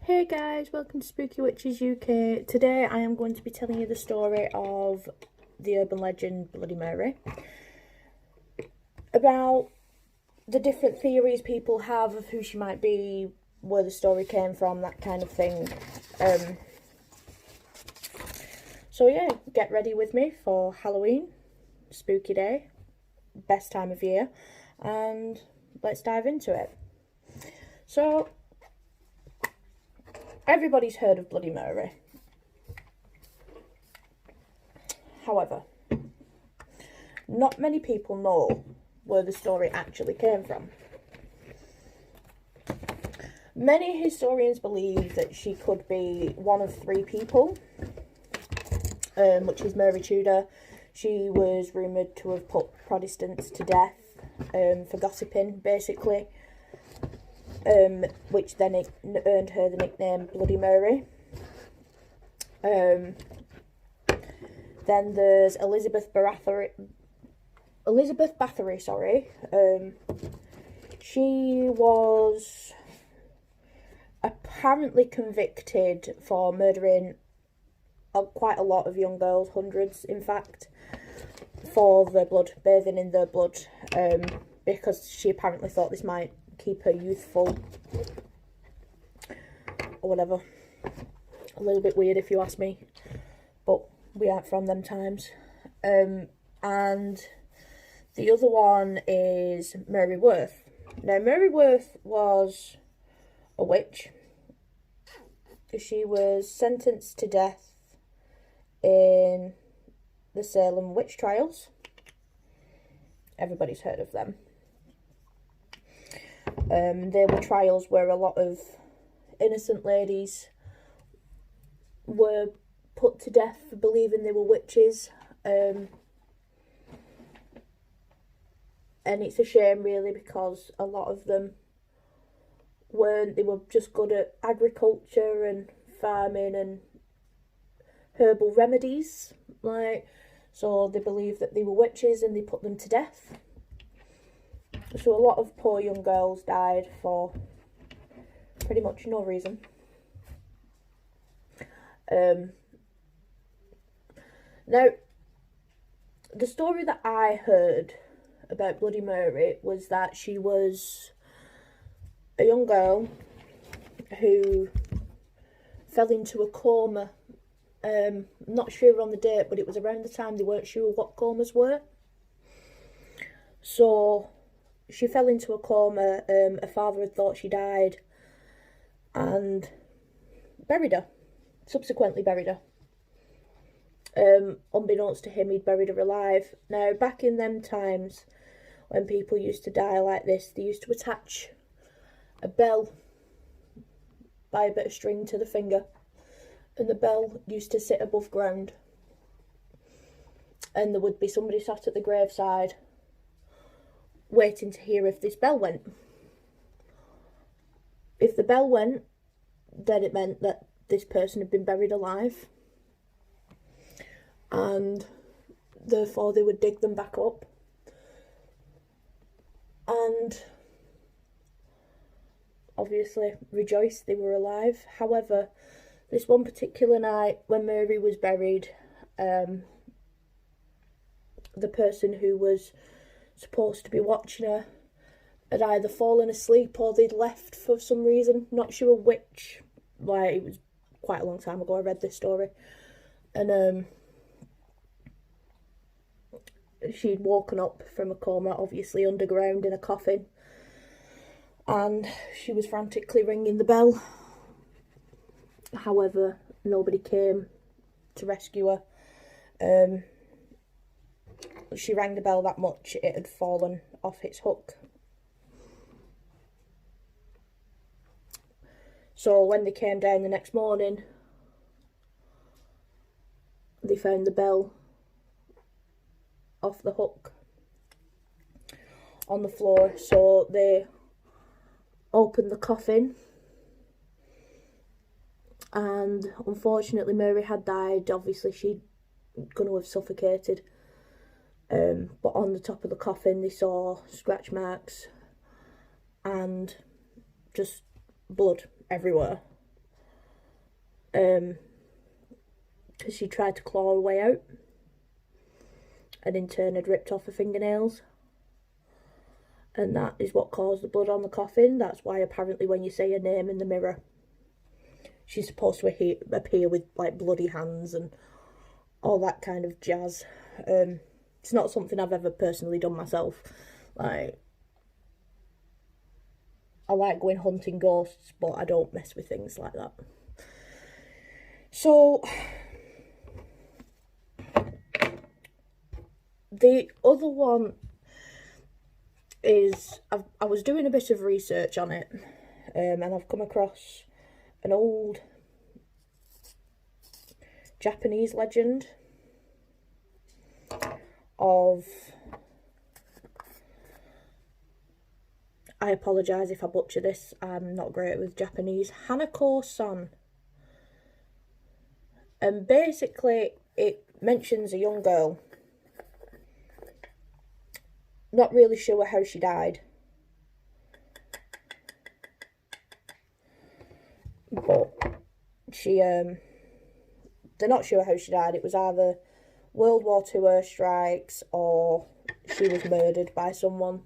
Hey guys, welcome to Spooky Witches UK. Today I am going to be telling you the story of the urban legend Bloody Mary. About the different theories people have of who she might be, where the story came from, that kind of thing. So yeah, get ready with me for Halloween, spooky day, best time of year, and let's dive into it. So, everybody's heard of Bloody Mary. However, not many people know where the story actually came from. Many historians believe that she could be one of three people, which is Mary Tudor. She was rumoured to have put Protestants to death for gossiping, basically. Which then earned her the nickname Bloody Mary. Then there's Elizabeth Bathory. She was apparently convicted for murdering quite a lot of young girls, hundreds in fact, for their blood, bathing in their blood, because she apparently thought this might keep her youthful or whatever. A little bit weird if you ask me, but we aren't from them times. And the other one is Mary Worth. Now Mary Worth was a witch. She was sentenced to death in the Salem witch trials. Everybody's heard of them. There were trials where a lot of innocent ladies were put to death for believing they were witches. And it's a shame really, because a lot of them weren't. They were just good at agriculture and farming and herbal remedies. So they believed that they were witches and they put them to death. So a lot of poor young girls died for pretty much no reason. Now, the story that I heard about Bloody Mary was that she was a young girl who fell into a coma. Not sure on the date, but it was around the time they weren't sure what comas were. So she fell into a coma. Her father had thought she died and subsequently buried her. Unbeknownst to him, he'd buried her alive. Now, back in them times, when people used to die like this, they used to attach a bell by a bit of string to the finger, and the bell used to sit above ground, and there would be somebody sat at the graveside waiting to hear if this bell went. If the bell went, then it meant that this person had been buried alive, and therefore they would dig them back up and obviously rejoice they were alive. However, this one particular night when Mary was buried, the person who was supposed to be watching her had either fallen asleep or they'd left for some reason, not sure which. It was quite a long time ago I read this story, and she'd woken up from a coma, obviously underground in a coffin, and she was frantically ringing the bell. However, nobody came to rescue her. She rang the bell that much, it had fallen off its hook. So when they came down the next morning, they found the bell off the hook on the floor. So they opened the coffin, and unfortunately Mary had died. Obviously she'd going to have suffocated. But on the top of the coffin they saw scratch marks and just blood everywhere. because she tried to claw her way out and in turn had ripped off her fingernails. And that is what caused the blood on the coffin. That's why apparently when you say her name in the mirror, she's supposed to appear with like bloody hands and all that kind of jazz. It's not something I've ever personally done myself. Like, I like going hunting ghosts, but I don't mess with things like that. So the other one is, I was doing a bit of research on it, and I've come across an old Japanese legend of, I apologise if I butcher this, I'm not great with Japanese, Hanako-san. And basically it mentions a young girl, not really sure how she died, but she, they're not sure how she died. It was either World War II airstrikes or she was murdered by someone.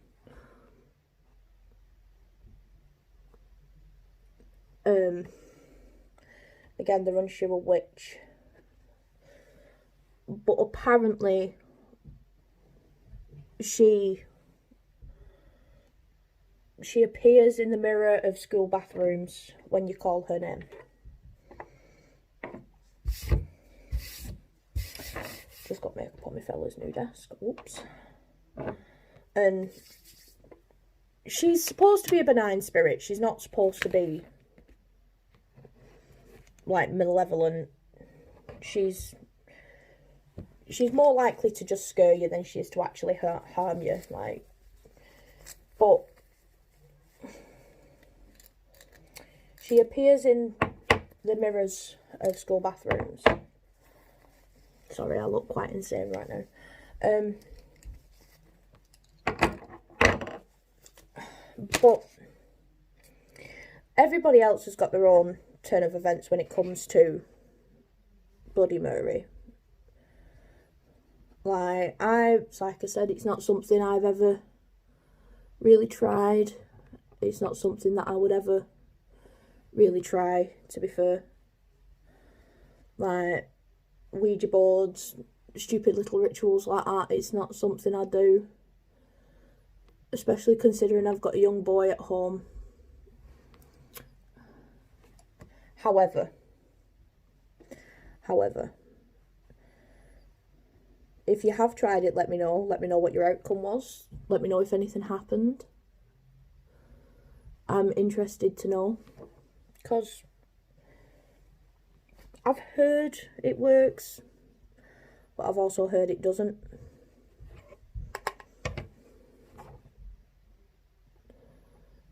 Again, they're unsure which. But apparently she appears in the mirror of school bathrooms when you call her name. Just got makeup on my fella's new desk. Oops. And she's supposed to be a benign spirit. She's not supposed to be like malevolent. She's more likely to just scare you than she is to actually harm you. Like, but she appears in the mirrors of school bathrooms. Sorry, I look quite insane right now. But everybody else has got their own turn of events when it comes to Bloody Mary. Like I said, it's not something I've ever really tried. It's not something that I would ever really try, to be fair. Like Ouija boards, stupid little rituals like that, it's not something I do. Especially considering I've got a young boy at home. However, if you have tried it, let me know. Let me know what your outcome was. Let me know if anything happened. I'm interested to know. Because I've heard it works, but I've also heard it doesn't.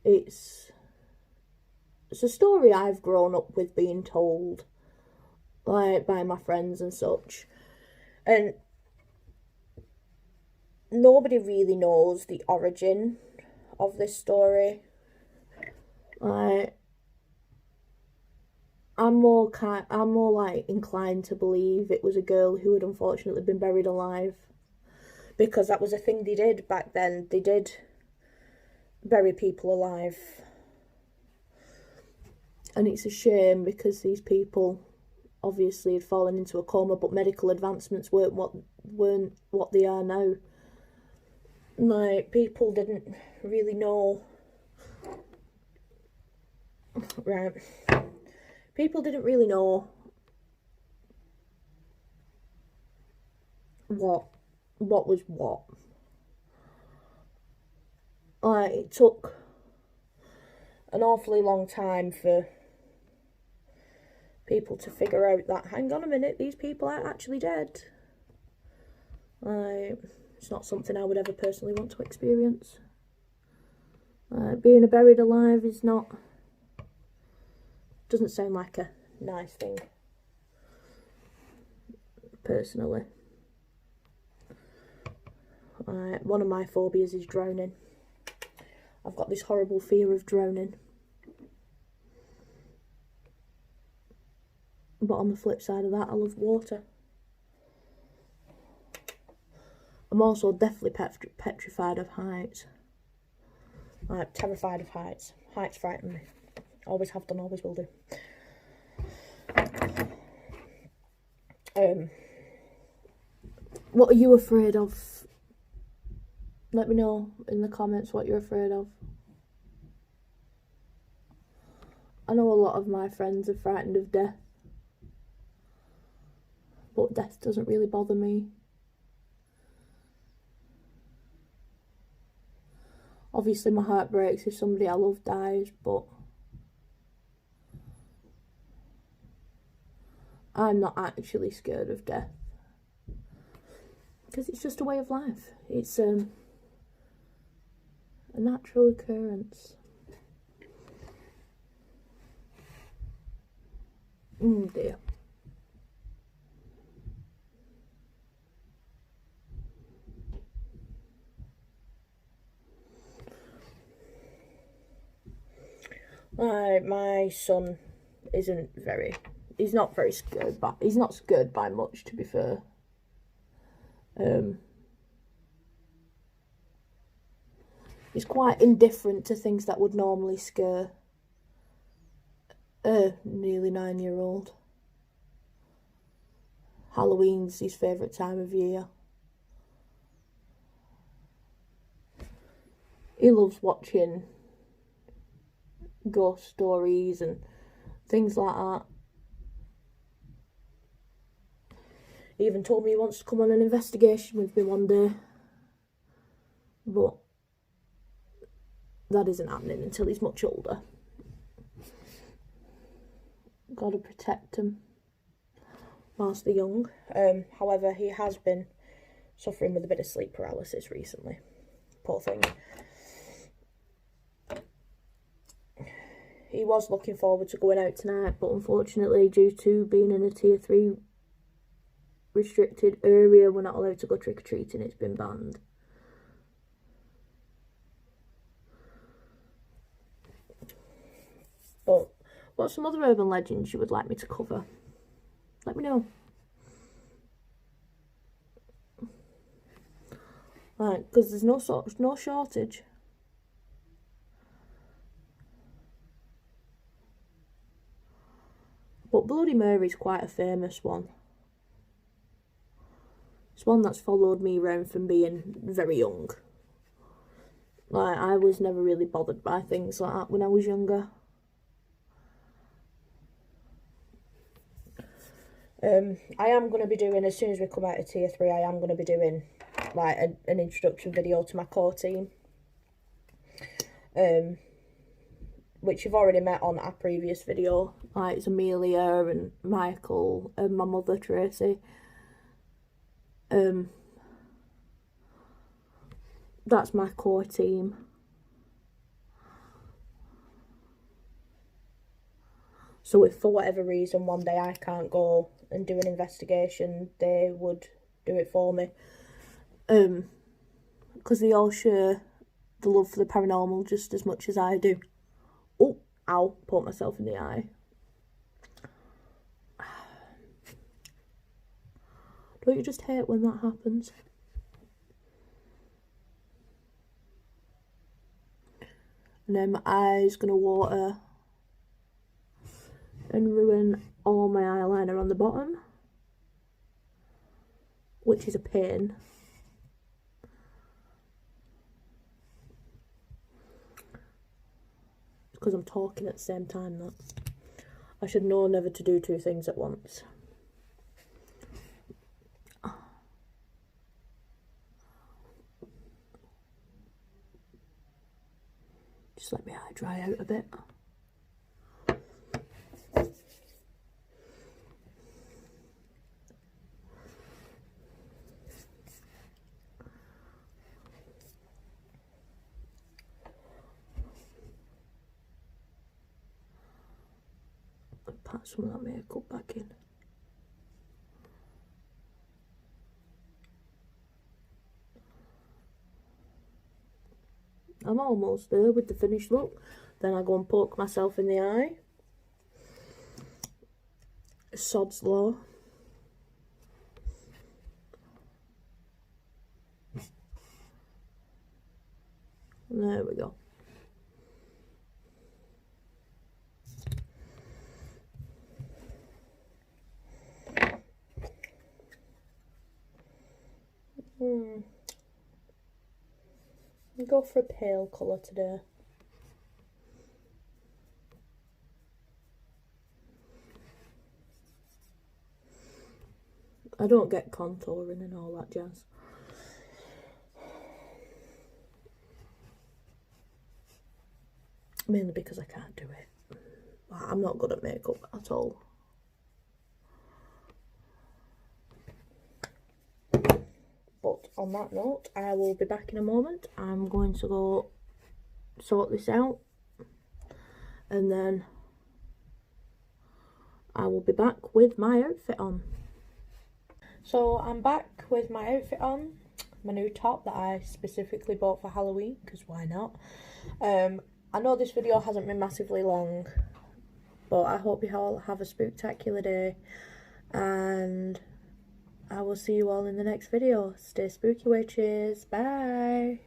It's a story I've grown up with being told, like, by my friends and such. And nobody really knows the origin of this story. Like, I'm more like inclined to believe it was a girl who had unfortunately been buried alive, because that was a thing they did back then. They did bury people alive, and it's a shame because these people obviously had fallen into a coma, but medical advancements weren't what they are now. Like, people didn't really know. Right. People didn't really know what was what. Like, it took an awfully long time for people to figure out that, hang on a minute, these people aren't actually dead. Like, it's not something I would ever personally want to experience. Being buried alive is not... doesn't sound like a nice thing, personally. One of my phobias is drowning. I've got this horrible fear of drowning. But on the flip side of that, I love water. I'm also definitely petrified of heights. I'm terrified of heights. Heights frighten me. Always have done, always will do. What are you afraid of? Let me know in the comments what you're afraid of. I know a lot of my friends are frightened of death, but death doesn't really bother me. Obviously my heart breaks if somebody I love dies, but I'm not actually scared of death. Because it's just a way of life. It's a natural occurrence. Oh dear. My son he's not very scared, but he's not scared by much, to be fair. He's quite indifferent to things that would normally scare a nearly 9-year-old. Halloween's his favourite time of year. He loves watching ghost stories and things like that. He even told me he wants to come on an investigation with me one day. But that isn't happening until he's much older. Gotta protect him whilst they're young. However, he has been suffering with a bit of sleep paralysis recently. Poor thing. He was looking forward to going out tonight, but unfortunately, due to being in a tier 3 restricted area, we're not allowed to go trick-or-treating. It's been banned. But what's some other urban legends you would like me to cover? Let me know. Right, because there's no shortage. But Bloody Mary's quite a famous one. It's one that's followed me around from being very young. Like, I was never really bothered by things like that when I was younger. I am going to be doing, as soon as we come out of tier 3, I am going to be doing like an introduction video to my core team. Which you've already met on our previous video. Like, it's Amelia and Michael and my mother Tracy. That's my core team. So if for whatever reason one day I can't go and do an investigation, they would do it for me. Because they all share the love for the paranormal just as much as I do. Oh, ow, poked myself in the eye. Don't you just hate when that happens? And then my eye's gonna water and ruin all my eyeliner on the bottom, which is a pain. Because I'm talking at the same time. That I should know never to do two things at once. Just let my eye dry out a bit. Pat some of that makeup back in. I'm almost there with the finished look. Then I go and poke myself in the eye. Sod's Law. There we go. I'll go for a pale colour today. I don't get contouring and all that jazz. Mainly because I can't do it. I'm not good at makeup at all. But on that note, I will be back in a moment. I'm going to go sort this out, and then I will be back with my outfit on. So I'm back with my outfit on, my new top that I specifically bought for Halloween, because why not? I know this video hasn't been massively long, but I hope you all have a spooktacular day, and I will see you all in the next video. Stay spooky, witches. Bye.